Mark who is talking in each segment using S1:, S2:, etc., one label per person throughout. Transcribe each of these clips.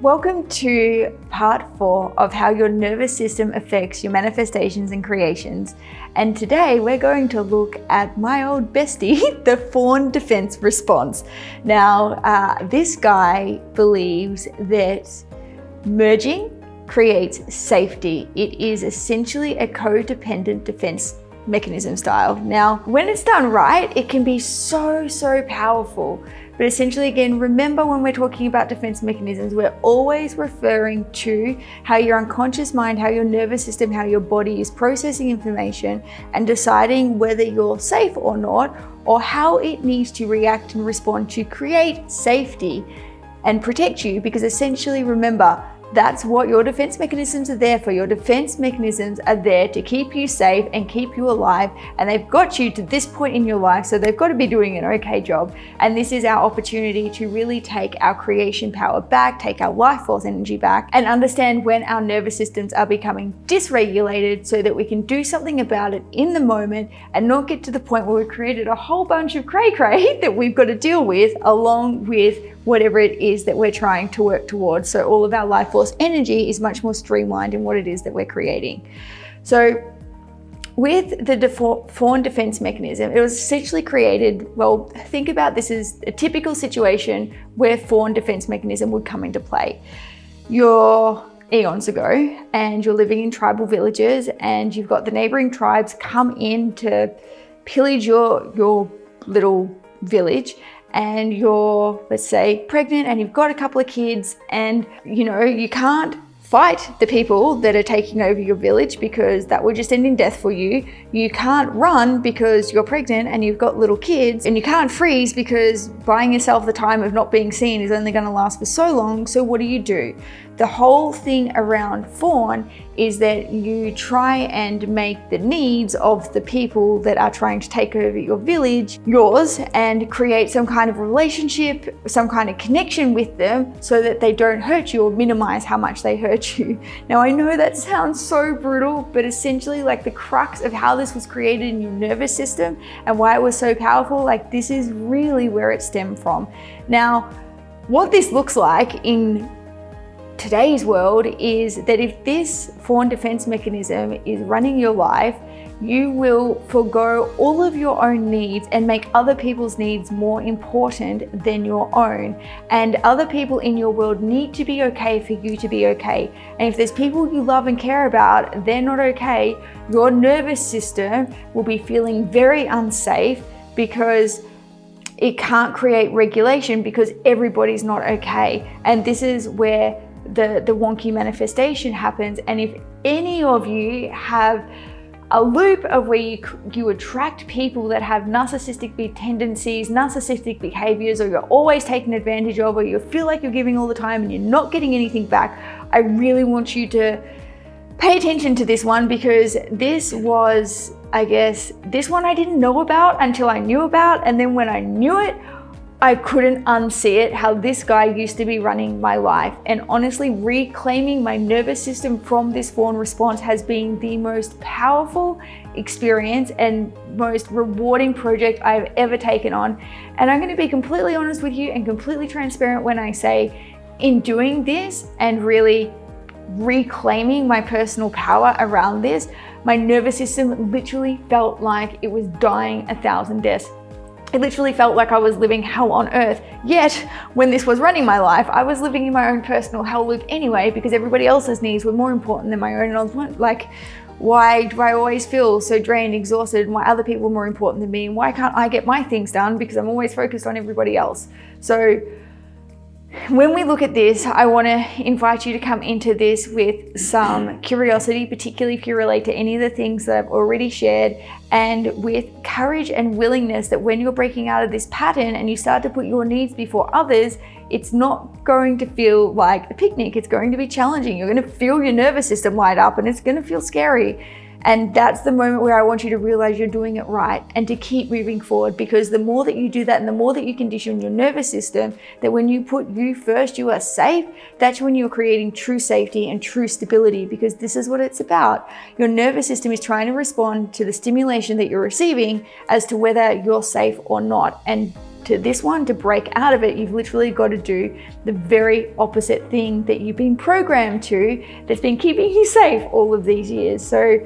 S1: Welcome to part 4 of how your nervous system affects your manifestations and creations. And today we're going to look at my old bestie, the Fawn Defense response. Now, this guy believes that merging creates safety. It is essentially a codependent defense mechanism style. Now, when it's done right, it can be so powerful. But essentially, again, remember when we're talking about defense mechanisms, we're always referring to how your unconscious mind, how your nervous system, how your body is processing information and deciding whether you're safe or not, or how it needs to react and respond to create safety and protect you. Because essentially, remember, that's what your defense mechanisms are there for. Your defense mechanisms are there to keep you safe and keep you alive, and they've got you to this point in your life, so they've got to be doing an okay job. And this is our opportunity to really take our creation power back, take our life force energy back, and understand when our nervous systems are becoming dysregulated so that we can do something about it in the moment and not get to the point where we've created a whole bunch of cray-cray that we've got to deal with along with whatever it is that we're trying to work towards. So all of our life force energy is much more streamlined in what it is that we're creating. So with the Fawn Defense Mechanism, it was essentially created, well, think about this as a typical situation where Fawn Defense Mechanism would come into play. You're eons ago and you're living in tribal villages and you've got the neighboring tribes come in to pillage your little village, and you're, let's say, pregnant and you've got a couple of kids, and you can't fight the people that are taking over your village because that would just end in death for you. You can't run because you're pregnant and you've got little kids, and you can't freeze because buying yourself the time of not being seen is only going to last for so long. So what do? The whole thing around Fawn is that you try and make the needs of the people that are trying to take over your village yours, and create some kind of relationship, some kind of connection with them so that they don't hurt you or minimize how much they hurt you. Now, I know that sounds so brutal, but essentially, like, the crux of how this was created in your nervous system and why it was so powerful, like, this is really where it stemmed from. Now, what this looks like in today's world is that if this Fawn Defense Mechanism is running your life, you will forego all of your own needs and make other people's needs more important than your own. And other people in your world need to be okay for you to be okay. And if there's people you love and care about, they're not okay, your nervous system will be feeling very unsafe because it can't create regulation because everybody's not okay. And this is where the wonky manifestation happens. And if any of you have a loop of where you attract people that have narcissistic tendencies, narcissistic behaviors, or you're always taken advantage of, or you feel like you're giving all the time and you're not getting anything back, I really want you to pay attention to this one, because this was, I guess, this one I didn't know about until I knew about, and then when I knew it, I couldn't unsee it, how this guy used to be running my life. And honestly, reclaiming my nervous system from this Fawn response has been the most powerful experience and most rewarding project I've ever taken on. And I'm going to be completely honest with you and completely transparent when I say, in doing this and really reclaiming my personal power around this, my nervous system literally felt like it was dying 1,000 deaths. It literally felt like I was living hell on earth. Yet, when this was running my life, I was living in my own personal hell loop anyway, because everybody else's needs were more important than my own. And I was like, why do I always feel so drained, exhausted, and why other people are more important than me? And why can't I get my things done? Because I'm always focused on everybody else. So when we look at this, I want to invite you to come into this with some curiosity, particularly if you relate to any of the things that I've already shared, and with courage and willingness that when you're breaking out of this pattern and you start to put your needs before others, it's not going to feel like a picnic. It's going to be challenging. You're going to feel your nervous system light up and it's going to feel scary. And that's the moment where I want you to realize you're doing it right and to keep moving forward, because the more that you do that and the more that you condition your nervous system, that when you put you first, you are safe, that's when you're creating true safety and true stability, because this is what it's about. Your nervous system is trying to respond to the stimulation that you're receiving as to whether you're safe or not. And to this one, to break out of it, you've literally got to do the very opposite thing that you've been programmed to, that's been keeping you safe all of these years. So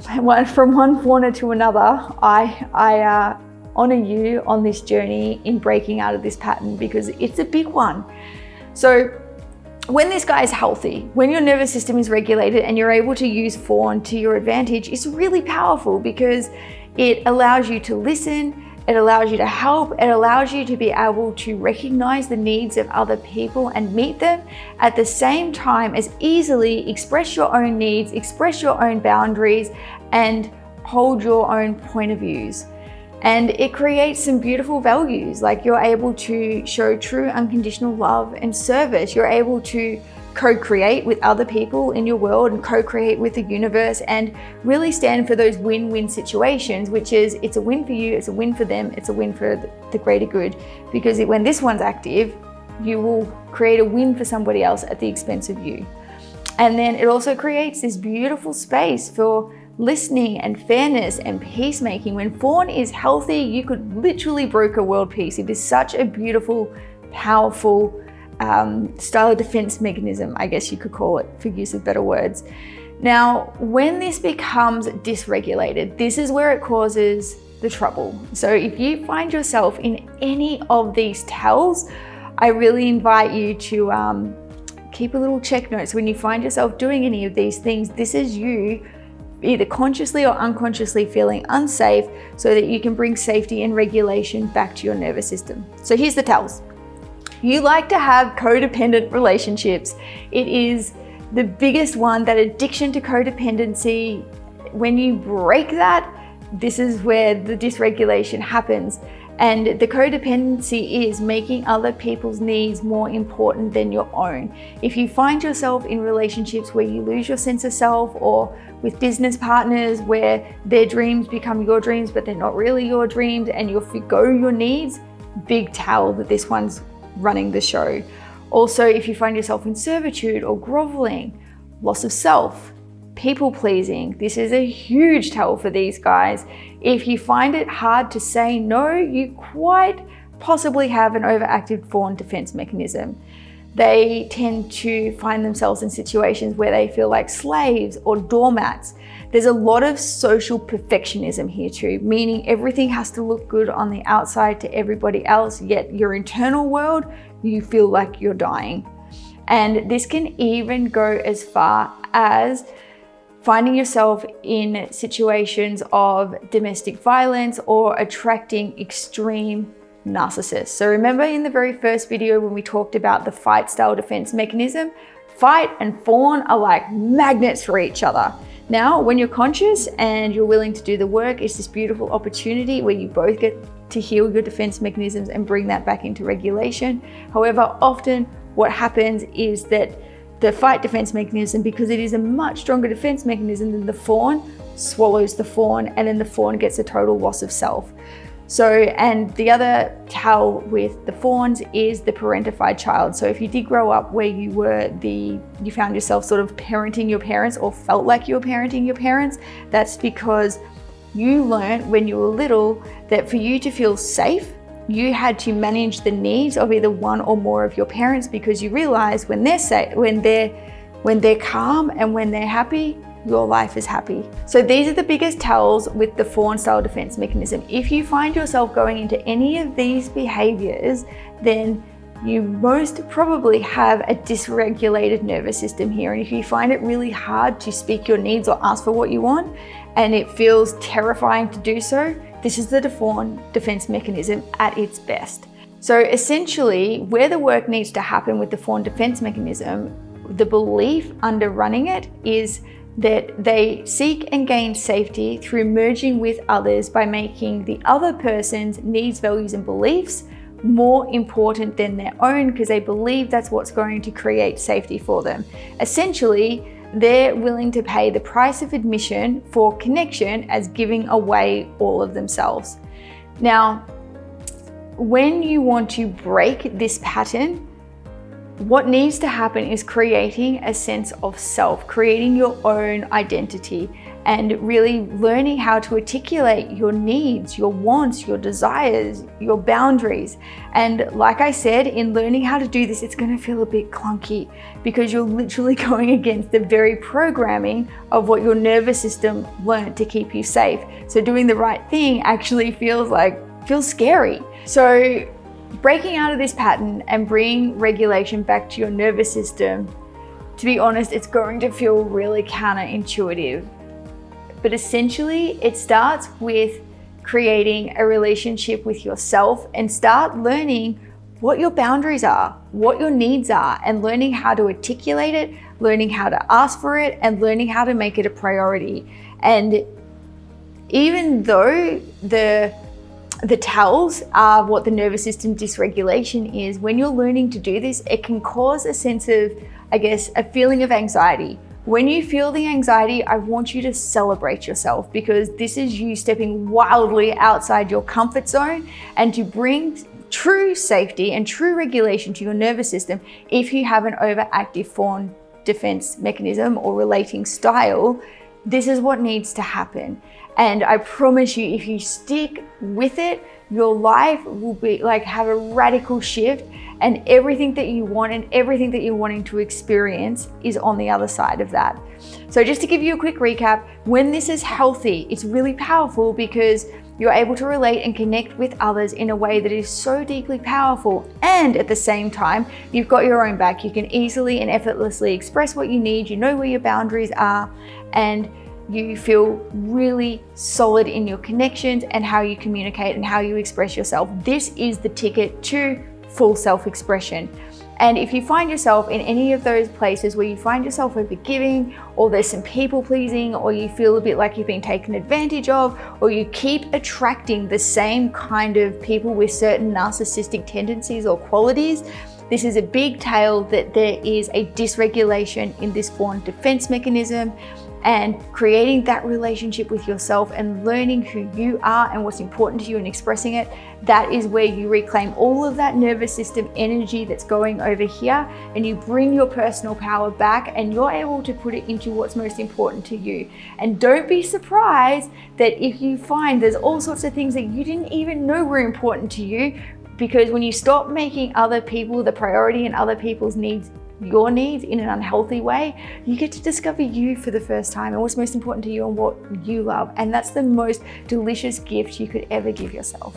S1: from one fawner to another, I honor you on this journey in breaking out of this pattern, because it's a big one. So when this guy is healthy, when your nervous system is regulated and you're able to use fawn to your advantage, it's really powerful because it allows you to listen, it allows you to help, it allows you to be able to recognize the needs of other people and meet them, at the same time as easily express your own needs, express your own boundaries, and hold your own point of views. And it creates some beautiful values, like you're able to show true unconditional love and service. You're able to co-create with other people in your world and co-create with the universe, and really stand for those win-win situations, which is, it's a win for you, it's a win for them, it's a win for the greater good. Because when this one's active, you will create a win for somebody else at the expense of you. And then it also creates this beautiful space for listening and fairness and peacemaking. When fawn is healthy, you could literally broker world peace. It is such a beautiful, powerful style of defense mechanism, I guess you could call it, for use of better words. Now, when this becomes dysregulated, this is where it causes the trouble. So if you find yourself in any of these tells, I really invite you to keep a little check note. So when you find yourself doing any of these things, this is you either consciously or unconsciously feeling unsafe, so that you can bring safety and regulation back to your nervous system. So here's the tells. You like to have codependent relationships. It is the biggest one, that addiction to codependency. When you break that, this is where the dysregulation happens. And the codependency is making other people's needs more important than your own. If you find yourself in relationships where you lose your sense of self, or with business partners where their dreams become your dreams, but they're not really your dreams, and you forgo your needs, big tell that this one's running the show. Also, if you find yourself in servitude or groveling, loss of self, people pleasing, this is a huge tell for these guys. If you find it hard to say no, you quite possibly have an overactive fawn defense mechanism. They tend to find themselves in situations where they feel like slaves or doormats. There's a lot of social perfectionism here too, meaning everything has to look good on the outside to everybody else, yet your internal world, you feel like you're dying. And this can even go as far as finding yourself in situations of domestic violence or attracting extreme narcissists. So remember in the very first video when we talked about the fight style defense mechanism, fight and fawn are like magnets for each other. Now, when you're conscious and you're willing to do the work, it's this beautiful opportunity where you both get to heal your defense mechanisms and bring that back into regulation. However, often what happens is that the fight defense mechanism, because it is a much stronger defense mechanism than the fawn, swallows the fawn, and then the fawn gets a total loss of self. So, and the other tell with the fawns is the parentified child. So if you did grow up where you found yourself sort of parenting your parents, or felt like you were parenting your parents, that's because you learned when you were little that for you to feel safe, you had to manage the needs of either one or more of your parents, because you realize when they're safe, when they're calm and when they're happy, your life is happy. So these are the biggest tells with the fawn style defense mechanism. If you find yourself going into any of these behaviors, then you most probably have a dysregulated nervous system here. And if you find it really hard to speak your needs or ask for what you want, and it feels terrifying to do so, this is the fawn defense mechanism at its best. So essentially, where the work needs to happen with the fawn defense mechanism, the belief under running it is that they seek and gain safety through merging with others by making the other person's needs, values, and beliefs more important than their own, because they believe that's what's going to create safety for them. Essentially, they're willing to pay the price of admission for connection as giving away all of themselves. Now, when you want to break this pattern, what needs to happen is creating a sense of self, creating your own identity, and really learning how to articulate your needs, your wants, your desires, your boundaries. And like I said, in learning how to do this, it's going to feel a bit clunky because you're literally going against the very programming of what your nervous system learned to keep you safe. So doing the right thing actually feels scary. So breaking out of this pattern and bringing regulation back to your nervous system, to be honest, it's going to feel really counterintuitive. But essentially, it starts with creating a relationship with yourself and start learning what your boundaries are, what your needs are, and learning how to articulate it, learning how to ask for it, and learning how to make it a priority. And even though the 𝙬𝙬𝙧 are what the nervous system dysregulation is, when you're learning to do this, it can cause a sense of, a feeling of anxiety. When you feel the anxiety, I want you to celebrate yourself, because this is you stepping wildly outside your comfort zone and to bring true safety and true regulation to your nervous system. If you have an overactive Fawn defense mechanism or relating style, this is what needs to happen. And I promise you, if you stick with it, your life will be have a radical shift, and everything that you want and everything that you're wanting to experience is on the other side of that. So just to give you a quick recap, when this is healthy, it's really powerful because you're able to relate and connect with others in a way that is so deeply powerful. And at the same time, you've got your own back. You can easily and effortlessly express what you need. You know where your boundaries are, and you feel really solid in your connections and how you communicate and how you express yourself. This is the ticket to full self-expression. And if you find yourself in any of those places where you find yourself overgiving, or there's some people pleasing, or you feel a bit like you've been taken advantage of, or you keep attracting the same kind of people with certain narcissistic tendencies or qualities, this is a big tale that there is a dysregulation in this Fawn defense mechanism. And creating that relationship with yourself and learning who you are and what's important to you and expressing it, that is where you reclaim all of that nervous system energy that's going over here, and you bring your personal power back, and you're able to put it into what's most important to you. And don't be surprised that if you find there's all sorts of things that you didn't even know were important to you, because when you stop making other people the priority and other people's needs your needs in an unhealthy way, you get to discover you for the first time and what's most important to you and what you love. And that's the most delicious gift you could ever give yourself.